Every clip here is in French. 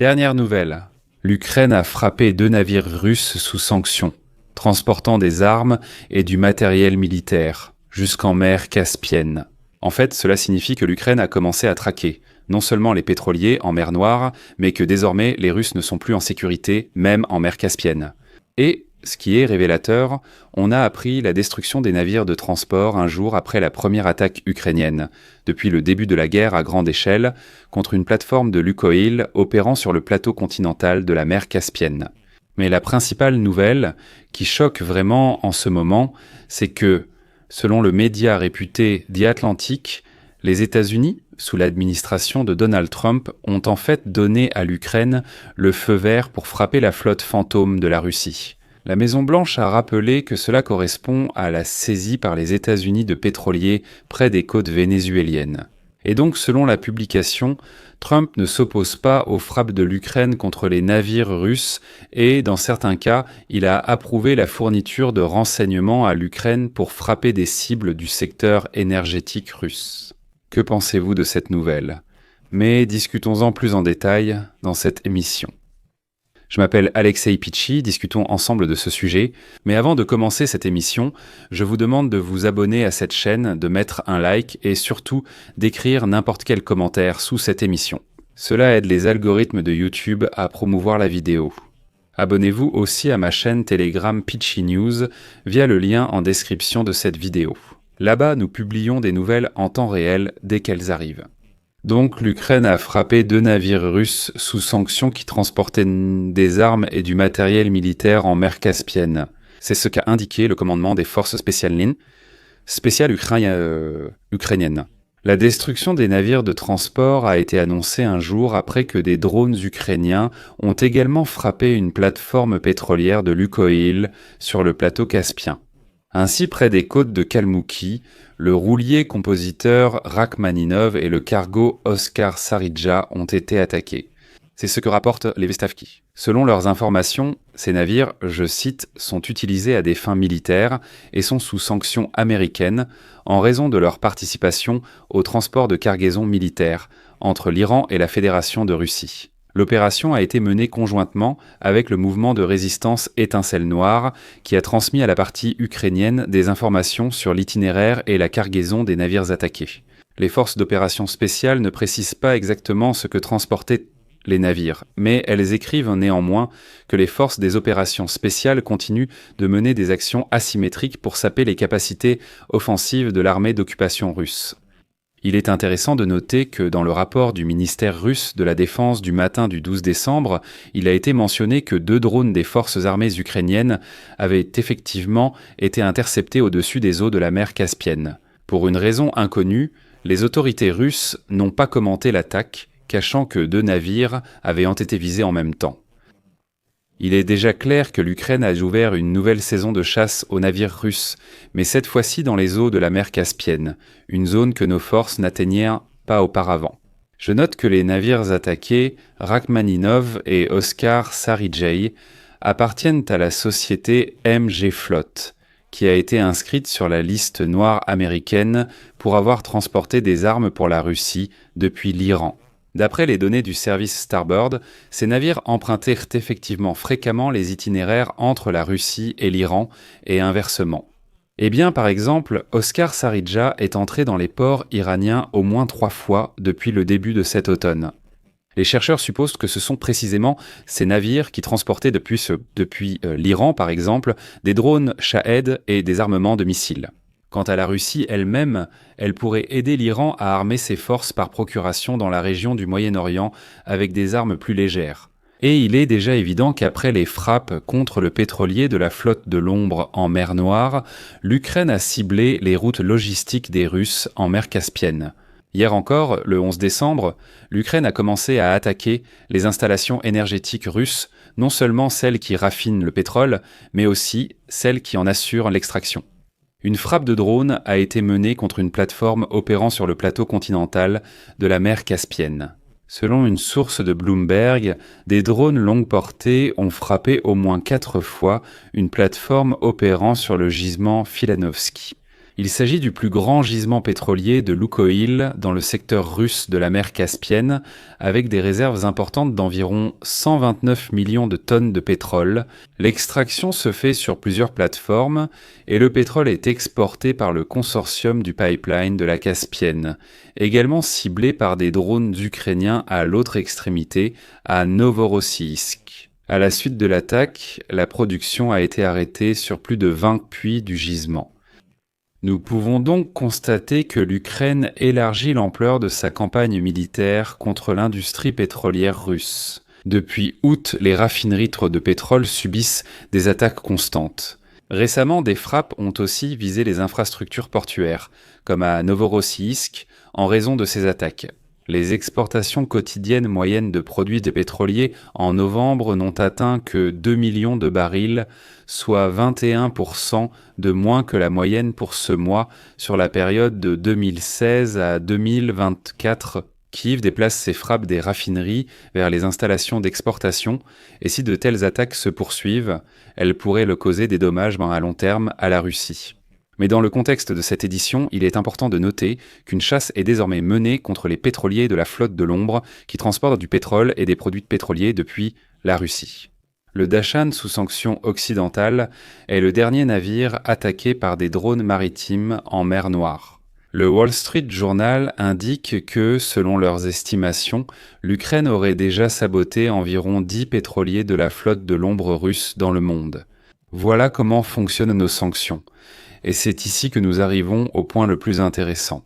Dernière nouvelle. L'Ukraine a frappé 2 navires russes sous sanctions, transportant des armes et du matériel militaire, jusqu'en mer Caspienne. En fait, cela signifie que l'Ukraine a commencé à traquer, non seulement les pétroliers en mer Noire, mais que désormais les Russes ne sont plus en sécurité, même en mer Caspienne. Et, ce qui est révélateur, on a appris la destruction des navires de transport un jour après la première attaque ukrainienne, depuis le début de la guerre à grande échelle, contre une plateforme de Lukoil opérant sur le plateau continental de la mer Caspienne. Mais la principale nouvelle, qui choque vraiment en ce moment, c'est que, selon le média réputé The Atlantic, les États-Unis, sous l'administration de Donald Trump, ont en fait donné à l'Ukraine le feu vert pour frapper la flotte fantôme de la Russie. La Maison-Blanche a rappelé que cela correspond à la saisie par les États-Unis de pétroliers près des côtes vénézuéliennes. Et donc, selon la publication, Trump ne s'oppose pas aux frappes de l'Ukraine contre les navires russes et, dans certains cas, il a approuvé la fourniture de renseignements à l'Ukraine pour frapper des cibles du secteur énergétique russe. Que pensez-vous de cette nouvelle ? Mais discutons-en plus en détail dans cette émission. Je m'appelle Alexei Pichi, discutons ensemble de ce sujet. Mais avant de commencer cette émission, je vous demande de vous abonner à cette chaîne, de mettre un like et surtout d'écrire n'importe quel commentaire sous cette émission. Cela aide les algorithmes de YouTube à promouvoir la vidéo. Abonnez-vous aussi à ma chaîne Telegram Pichi News via le lien en description de cette vidéo. Là-bas, nous publions des nouvelles en temps réel dès qu'elles arrivent. Donc, l'Ukraine a frappé 2 navires russes sous sanctions qui transportaient des armes et du matériel militaire en mer Caspienne. C'est ce qu'a indiqué le commandement des forces spéciales ukrainiennes. La destruction des navires de transport a été annoncée un jour après que des drones ukrainiens ont également frappé une plateforme pétrolière de Lukoil sur le plateau caspien. Ainsi, près des côtes de Kalmoukie, le roulier-compositeur Rachmaninov et le cargo Oskar Saridja ont été attaqués. C'est ce que rapportent les Vestavki. Selon leurs informations, ces navires, je cite, sont utilisés à des fins militaires et sont sous sanctions américaines en raison de leur participation au transport de cargaisons militaires entre l'Iran et la Fédération de Russie. L'opération a été menée conjointement avec le mouvement de résistance Étincelle Noire qui a transmis à la partie ukrainienne des informations sur l'itinéraire et la cargaison des navires attaqués. Les forces d'opération spéciales ne précisent pas exactement ce que transportaient les navires, mais elles écrivent néanmoins que les forces des opérations spéciales continuent de mener des actions asymétriques pour saper les capacités offensives de l'armée d'occupation russe. Il est intéressant de noter que dans le rapport du ministère russe de la Défense du matin du 12 décembre, il a été mentionné que 2 drones des forces armées ukrainiennes avaient effectivement été interceptés au-dessus des eaux de la mer Caspienne. Pour une raison inconnue, les autorités russes n'ont pas commenté l'attaque, cachant que 2 navires avaient été visés en même temps. Il est déjà clair que l'Ukraine a ouvert une nouvelle saison de chasse aux navires russes, mais cette fois-ci dans les eaux de la mer Caspienne, une zone que nos forces n'atteignaient pas auparavant. Je note que les navires attaqués, Rachmaninov et Oskar Saridjai, appartiennent à la société MG Flot, qui a été inscrite sur la liste noire américaine pour avoir transporté des armes pour la Russie depuis l'Iran. D'après les données du service Starboard, ces navires empruntèrent effectivement fréquemment les itinéraires entre la Russie et l'Iran et inversement. Eh bien, par exemple, Oskar Saridja est entré dans les ports iraniens au moins 3 fois depuis le début de cet automne. Les chercheurs supposent que ce sont précisément ces navires qui transportaient depuis l'Iran, par exemple, des drones Shahed et des armements de missiles. Quant à la Russie elle-même, elle pourrait aider l'Iran à armer ses forces par procuration dans la région du Moyen-Orient avec des armes plus légères. Et il est déjà évident qu'après les frappes contre le pétrolier de la flotte de l'ombre en mer Noire, l'Ukraine a ciblé les routes logistiques des Russes en mer Caspienne. Hier encore, le 11 décembre, l'Ukraine a commencé à attaquer les installations énergétiques russes, non seulement celles qui raffinent le pétrole, mais aussi celles qui en assurent l'extraction. Une frappe de drone a été menée contre une plateforme opérant sur le plateau continental de la mer Caspienne. Selon une source de Bloomberg, des drones longue portée ont frappé au moins 4 fois une plateforme opérant sur le gisement Filanovski. Il s'agit du plus grand gisement pétrolier de Lukoil dans le secteur russe de la mer Caspienne, avec des réserves importantes d'environ 129 millions de tonnes de pétrole. L'extraction se fait sur plusieurs plateformes et le pétrole est exporté par le consortium du pipeline de la Caspienne, également ciblé par des drones ukrainiens à l'autre extrémité, à Novorossiysk. À la suite de l'attaque, la production a été arrêtée sur plus de 20 puits du gisement. Nous pouvons donc constater que l'Ukraine élargit l'ampleur de sa campagne militaire contre l'industrie pétrolière russe. Depuis août, les raffineries de pétrole subissent des attaques constantes. Récemment, des frappes ont aussi visé les infrastructures portuaires, comme à Novorossiysk, en raison de ces attaques. Les exportations quotidiennes moyennes de produits pétroliers en novembre n'ont atteint que 2 millions de barils, soit 21% de moins que la moyenne pour ce mois sur la période de 2016 à 2024. Kiev déplace ses frappes des raffineries vers les installations d'exportation, et si de telles attaques se poursuivent, elles pourraient le causer des dommages à long terme à la Russie. Mais dans le contexte de cette édition, il est important de noter qu'une chasse est désormais menée contre les pétroliers de la flotte de l'ombre qui transportent du pétrole et des produits pétroliers depuis la Russie. Le Dashan, sous sanction occidentale, est le dernier navire attaqué par des drones maritimes en mer Noire. Le Wall Street Journal indique que, selon leurs estimations, l'Ukraine aurait déjà saboté environ 10 pétroliers de la flotte de l'ombre russe dans le monde. Voilà comment fonctionnent nos sanctions. Et c'est ici que nous arrivons au point le plus intéressant.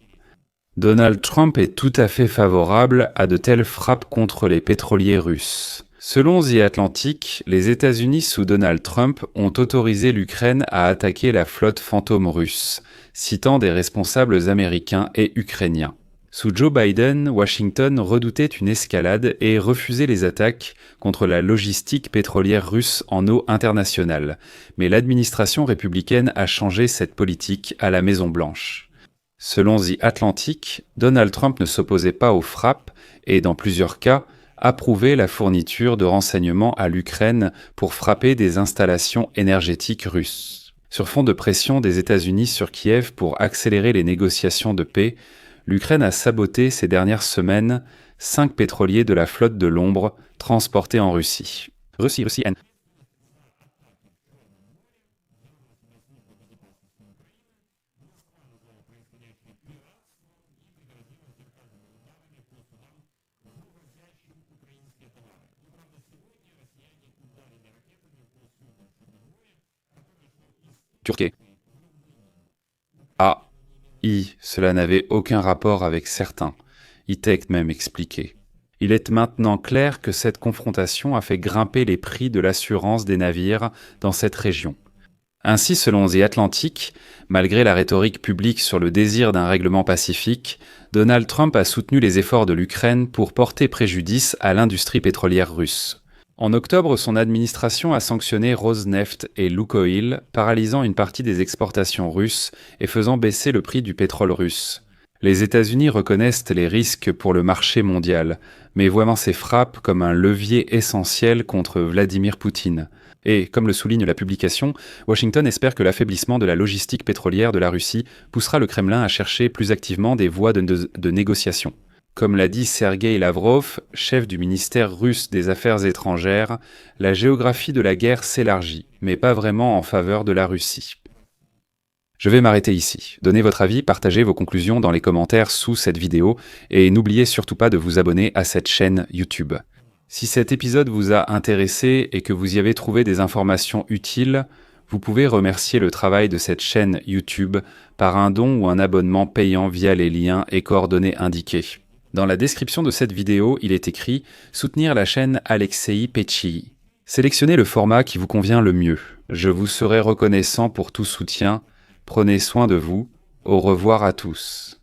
Donald Trump est tout à fait favorable à de telles frappes contre les pétroliers russes. Selon The Atlantic, les États-Unis sous Donald Trump ont autorisé l'Ukraine à attaquer la flotte fantôme russe, citant des responsables américains et ukrainiens. Sous Joe Biden, Washington redoutait une escalade et refusait les attaques contre la logistique pétrolière russe en eau internationale. Mais l'administration républicaine a changé cette politique à la Maison-Blanche. Selon The Atlantic, Donald Trump ne s'opposait pas aux frappes et, dans plusieurs cas, approuvait la fourniture de renseignements à l'Ukraine pour frapper des installations énergétiques russes. Sur fond de pression des États-Unis sur Kiev pour accélérer les négociations de paix, l'Ukraine a saboté ces dernières semaines 5 pétroliers de la flotte de l'ombre transportés en Russie. Russie. Turquie. Cela n'avait aucun rapport avec certains. E-Tech même expliqué. Il est maintenant clair que cette confrontation a fait grimper les prix de l'assurance des navires dans cette région. Ainsi, selon The Atlantic, malgré la rhétorique publique sur le désir d'un règlement pacifique, Donald Trump a soutenu les efforts de l'Ukraine pour porter préjudice à l'industrie pétrolière russe. En octobre, son administration a sanctionné Rosneft et Lukoil, paralysant une partie des exportations russes et faisant baisser le prix du pétrole russe. Les États-Unis reconnaissent les risques pour le marché mondial, mais voient ces frappes comme un levier essentiel contre Vladimir Poutine. Et, comme le souligne la publication, Washington espère que l'affaiblissement de la logistique pétrolière de la Russie poussera le Kremlin à chercher plus activement des voies de négociation. Comme l'a dit Sergueï Lavrov, chef du ministère russe des Affaires étrangères, la géographie de la guerre s'élargit, mais pas vraiment en faveur de la Russie. Je vais m'arrêter ici. Donnez votre avis, partagez vos conclusions dans les commentaires sous cette vidéo et n'oubliez surtout pas de vous abonner à cette chaîne YouTube. Si cet épisode vous a intéressé et que vous y avez trouvé des informations utiles, vous pouvez remercier le travail de cette chaîne YouTube par un don ou un abonnement payant via les liens et coordonnées indiqués. Dans la description de cette vidéo, il est écrit « Soutenir la chaîne Alexei Petchii ». Sélectionnez le format qui vous convient le mieux. Je vous serai reconnaissant pour tout soutien. Prenez soin de vous. Au revoir à tous.